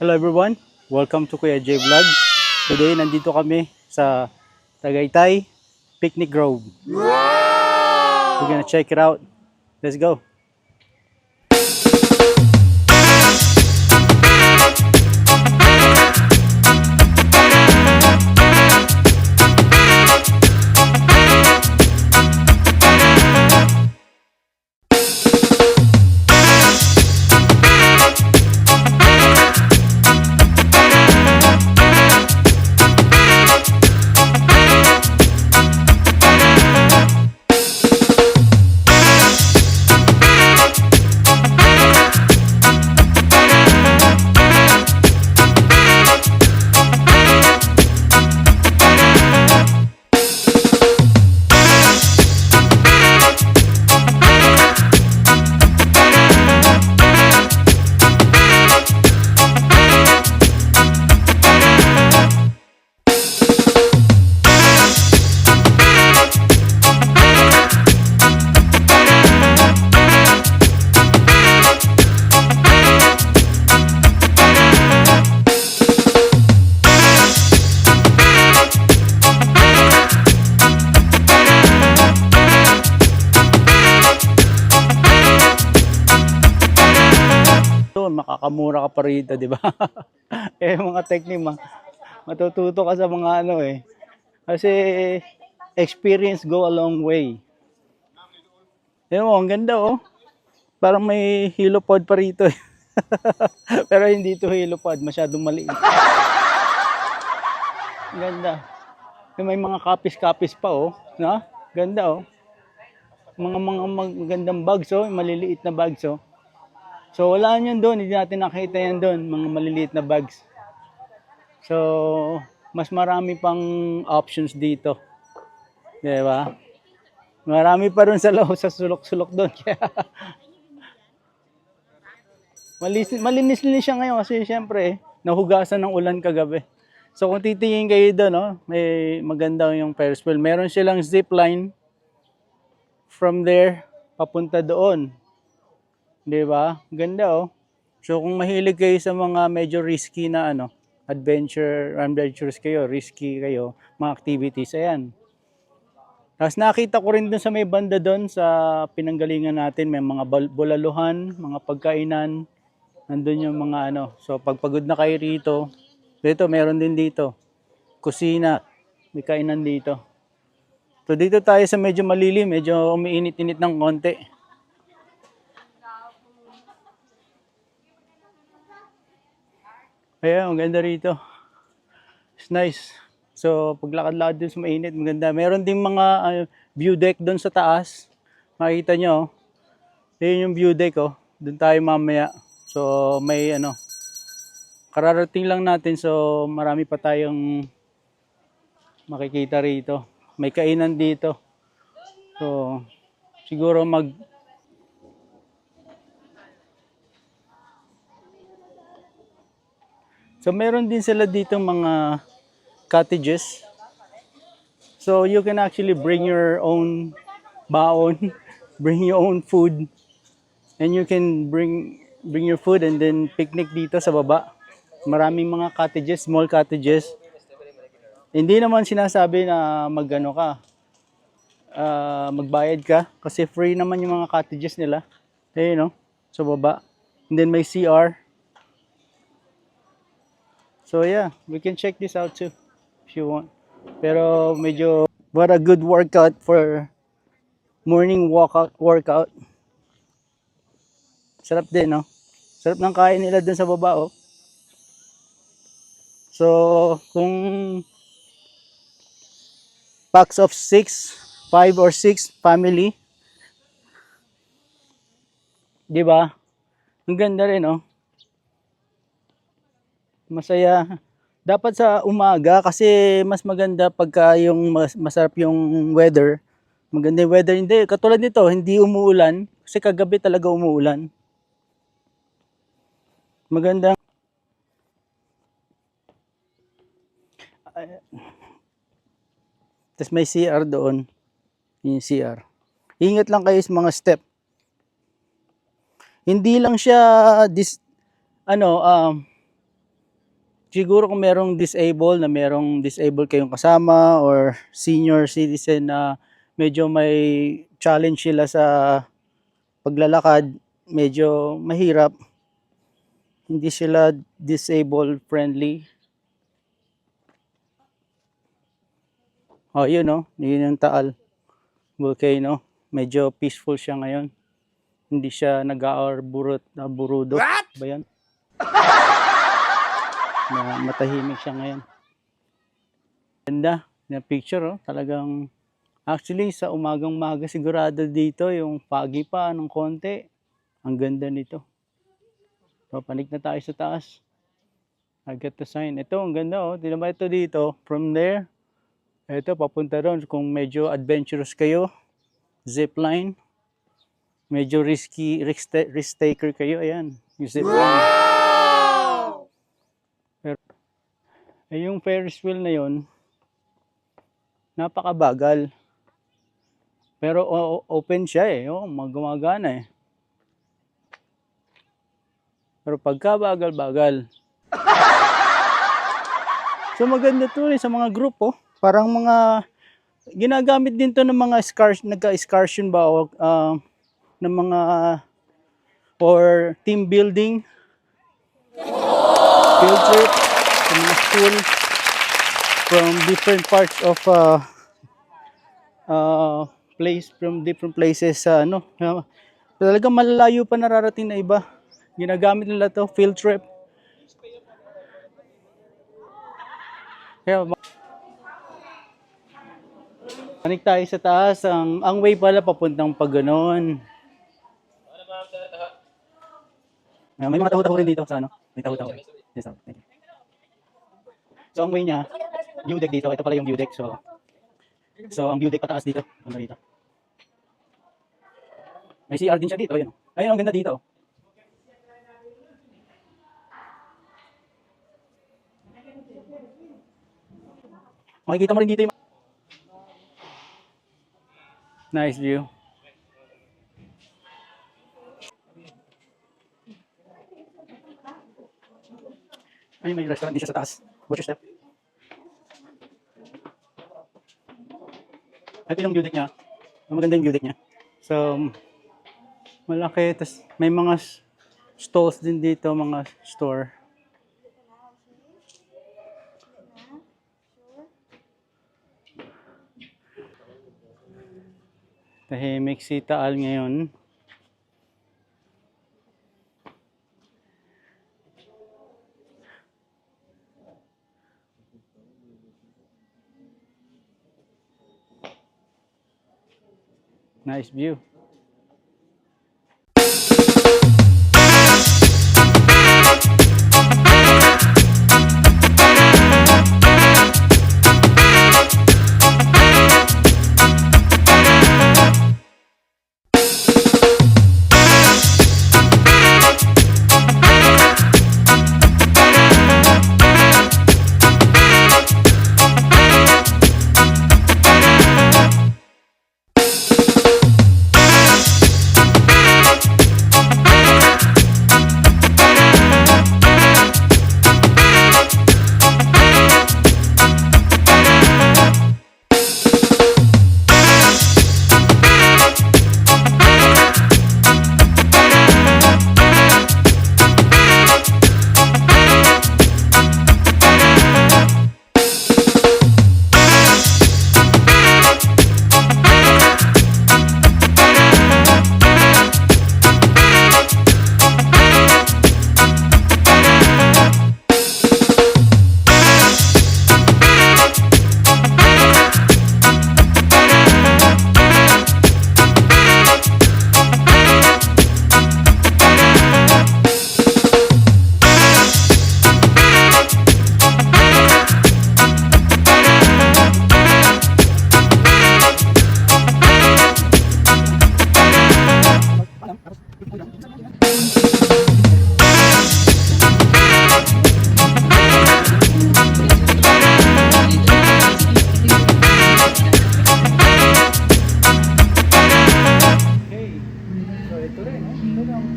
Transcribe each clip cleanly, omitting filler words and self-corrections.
Hello everyone, welcome to Kuya J Vlog. Today nandito kami sa Tagaytay Picnic Grove. We're gonna check it out. Let's go. So, makakamura ka pa rito, di ba? Mga technique, matututo ka sa mga ano eh. Kasi experience go a long way. Ang ganda oh. Parang may helipod pa rito eh. Pero hindi to helipod, masyadong maliit. Ang ganda. May mga kapis-kapis pa oh. No? Ganda oh. Mga magandang bags oh, maliliit na bags oh. So wala yan doon, hindi natin nakita yan doon, mga maliliit na bags. So mas marami pang options dito. Di ba? Marami pa rin sa loob, sa sulok-sulok doon. Malinis-linis siya ngayon kasi syempre nahugasan ng ulan kagabi. So kung titingin kayo doon, no, may maganda yung Ferris wheel. Meron silang zip line from there papunta doon. 'Di ba? Ganda oh. So kung mahilig kayo sa mga medyo risky na adventures kayo, risky kayo, mga activities, ayan. Tapos nakita ko rin dun sa may banda doon sa pinanggalingan natin, may mga bulaluhan, mga pagkainan, nandun yung mga So pag pagod na kayo dito meron din dito. Kusina, may kainan dito. So dito tayo sa medyo malilim, medyo umiinit-init ng konti. Ayan, ang ganda rito. It's nice. So, paglakad-lakad din sa mainit, maganda. Meron ding mga view deck doon sa taas. Makikita nyo, yun yung view deck, oh. Doon tayo mamaya. So, may kararating lang natin. So, marami pa tayong makikita rito. May kainan dito. So, siguro So, meron din sila dito mga cottages. So, you can actually bring your own baon, bring your own food, and you can bring your food and then picnic dito sa baba. Maraming mga cottages, small cottages. Hindi naman sinasabi na magbayad ka kasi free naman yung mga cottages nila. Ayun, no? Sa baba. And then may CR. So yeah, we can check this out too if you want. Pero medyo what a good workout for morning workout. Sarap din, no? Sarap ng kain nila dun sa baba, oh. So, kung packs of 5 or 6 family, di ba? Ang ganda rin, oh. Masaya. Dapat sa umaga kasi mas maganda pagka yung masarap yung weather. Maganda yung weather. Hindi, katulad nito, hindi umuulan. Kasi kagabi talaga umuulan. Maganda. Tapos may CR doon. Yung CR. Ingat lang kayo sa mga step. Hindi lang siya siguro kung merong disabled kayong kasama or senior citizen na medyo may challenge sila sa paglalakad, medyo mahirap, hindi sila disabled friendly. Oh, yun oh, yun yung Taal volcano. Medyo peaceful siya ngayon. Hindi siya nag-aarburudo. What? Ba yan? Matahimik siya ngayon. Ganda na picture oh. Talagang actually sa umagang-maga sigurado dito yung foggy pa ng konti. Ang ganda nito. So, panik na tayo sa taas. I get the sign. Ito ang ganda oh. Tignan mo ito dito. From there, ito papunta doon kung medyo adventurous kayo. Zipline. Medyo risk taker kayo. Ayan. Yung zipline. Wow! Pero, yung Ferris wheel na yon napakabagal. Pero open siya eh. Oh, gumagana eh. Pero pagka bagal-bagal. So maganda to eh sa mga group oh. Parang mga ginagamit din to ng mga nagka-excursion ba o ng mga or team building, field trip sa mga school from different parts of from different places talagang malalayo pa nararating na iba. Ginagamit nila to field trip. Kaya panik tayo sa taas. Ang way pala papuntang Paganon. May mga taho-taho rin dito sa ano. May taho-taho. Yes, okay. So ang way niya, view deck dito. Ito pala yung view deck. So ang view deck pataas dito. Ano dito? May CR din siya dito. Ayun. Ayun ang ganda dito. Makikita mo rin dito yung nice view. Ay, may restaurant din siya sa taas. Watch your step. Ito yung view deck niya. Maganda yung view deck niya. So, malaki. Tapos may mga stalls din dito, mga store. Tahimik si Taal ngayon. Nice view.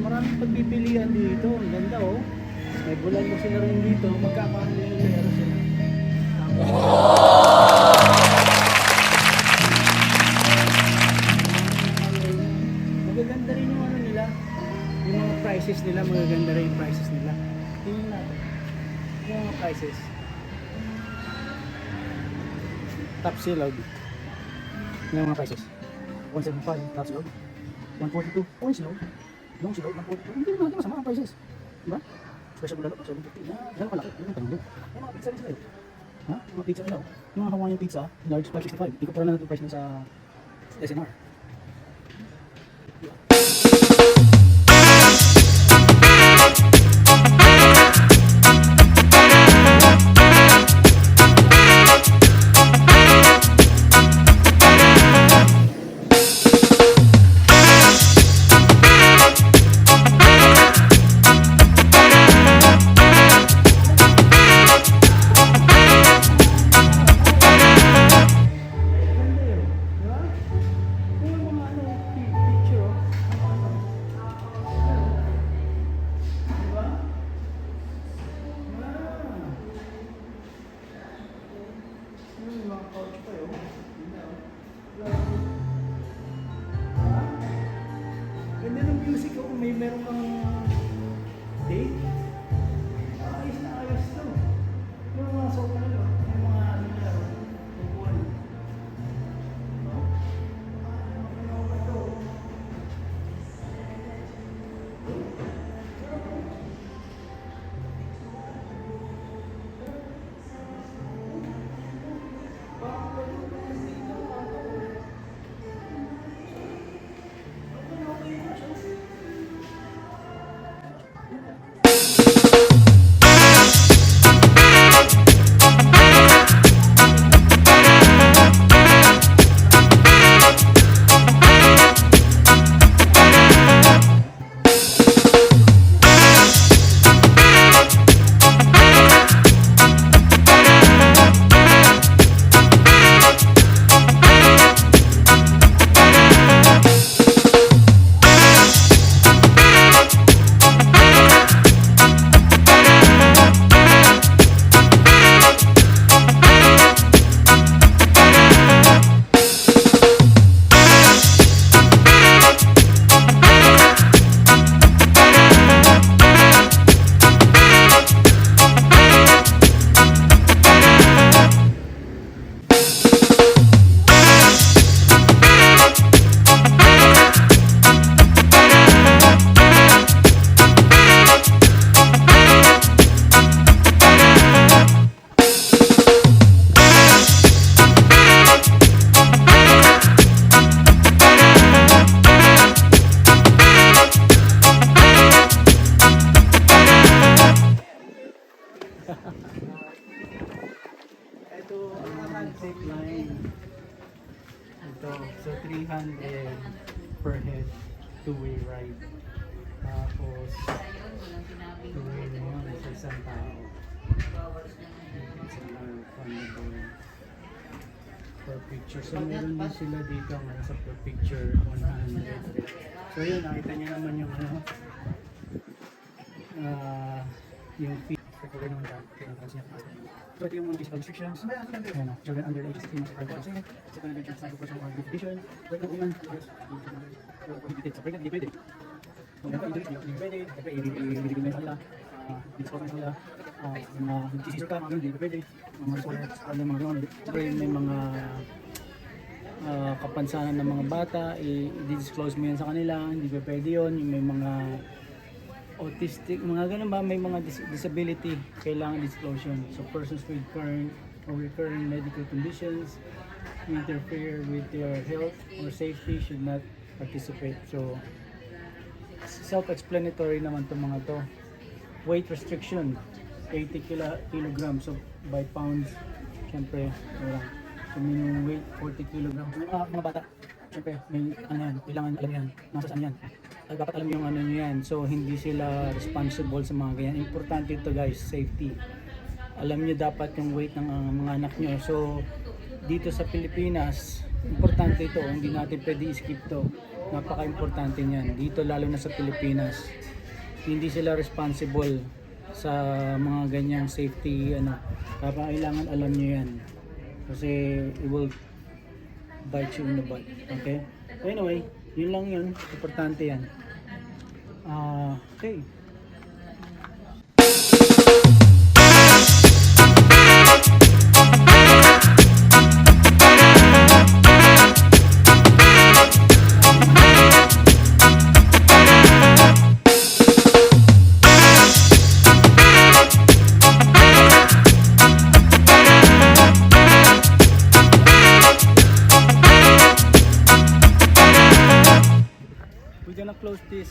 Maraming pagpipilian dito. Ang ganda oh. May bulan kasi na rin dito. Magkakano Yung mga prices. Top silog. Yung mga prices. 175 top silog. 142 orange silog. Long silog, 142. Hindi naman masama ang prices. Diba? Special bulalo, 750. Yan pala. Yan ang tanong. Yung mga pizza rin sila. Ha? Yung mga pizza nila. Yung mga Hawaiian pizza, large 565. Ikumpara na natin yung price nila sa SNR. Ganda ng music ko kung may meron kang date. Ayos na ayos to. Yung mga sopa nila, yung mga ano nila, upuan. No? Ano ba to? Ito ang zip line. Ito, so 300 per head, two-way ride. Tapos, two-way na yun sa isang tao. It's refundable per picture. So meron din sila dito ang sa per picture 100. So yun, nakita niyo naman yung ano, yung fee. So ito yung mga physical restrictions. Ayan o, children under age 16 months are required. Second adventure sa person or division. Pregnant woman, prohibited. Sa pregnant, hindi pwede. Kung may injuries, hindi pwede. Siyempre, i-reveal na nila. I-discover na nila. Mga mag-seizure ka, mga ganun, hindi pwede. Mga disorders, mga ganun. Siyempre, may mga kapansanan ng mga bata, i-disclose mo yan sa kanila. Hindi pwede yun. Yung may mga autistic, mga ganun ba, may mga disability, kailangan disclosure. So persons with current or recurring medical conditions who interfere with their health or safety should not participate. So self-explanatory naman itong mga to. Weight restriction, 80 kilograms, so by pounds, syempre, so minimum weight 40 kilograms. Mga bata, syempre, may ano yan, kailangan alam yan, nasa saan yan. Dapat alam yung ano nyo yan, so hindi sila responsible sa mga ganyan. Importante ito guys, safety. Alam nyo dapat yung weight ng mga anak nyo. So dito sa Pilipinas, importante ito, hindi natin pwede i-skip to. Napaka-importante niyan. Dito lalo na sa Pilipinas, hindi sila responsible sa mga ganyang safety ano. Kailangan alam nyo yan. Kasi it will bite you in the butt. Okay? Anyway, yun lang yun. Importante yan. Okay.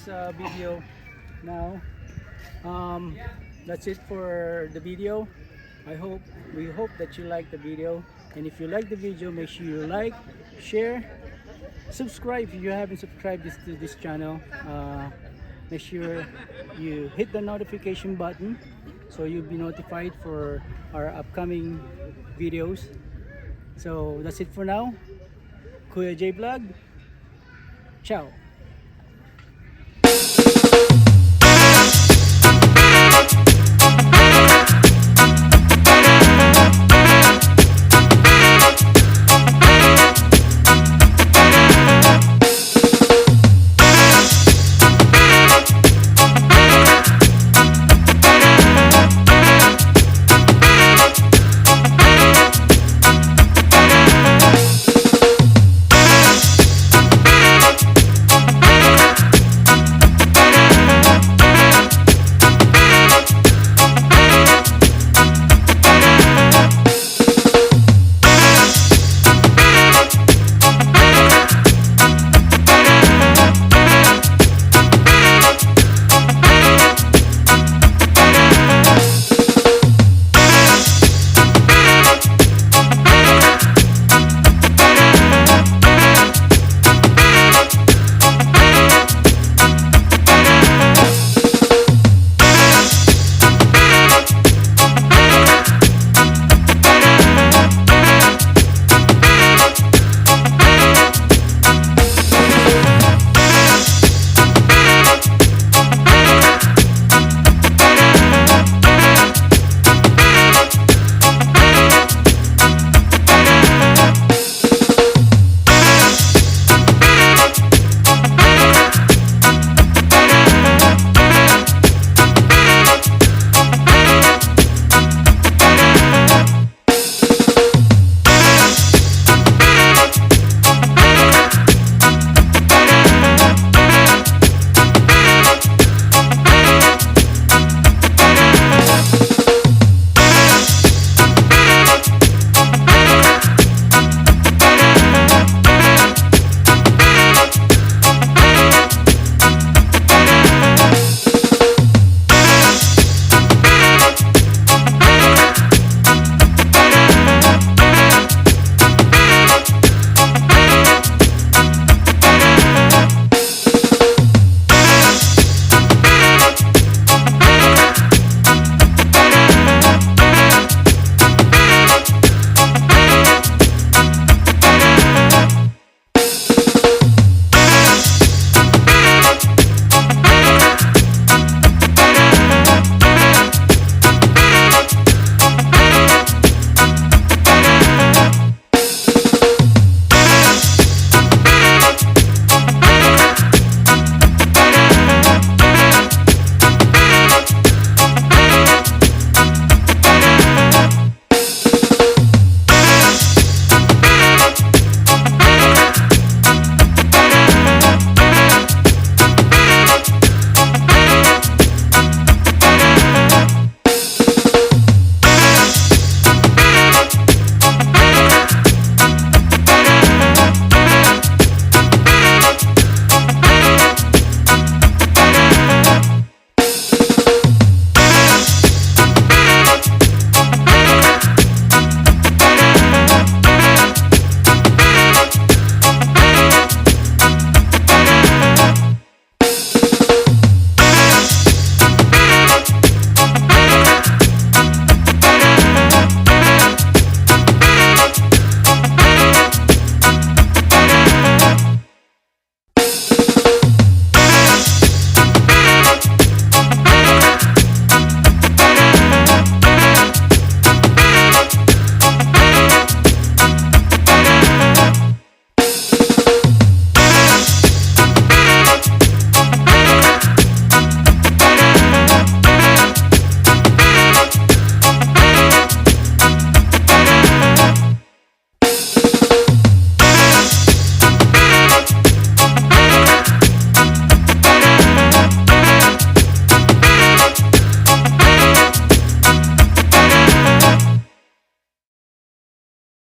this video now. That's it for the video. We hope that you like the video, and if you like the video, make sure you like, share, subscribe if you haven't subscribed to this channel. Make sure you hit the notification button so you'll be notified for our upcoming videos. So that's it for now. Kuya J Vlog. Ciao.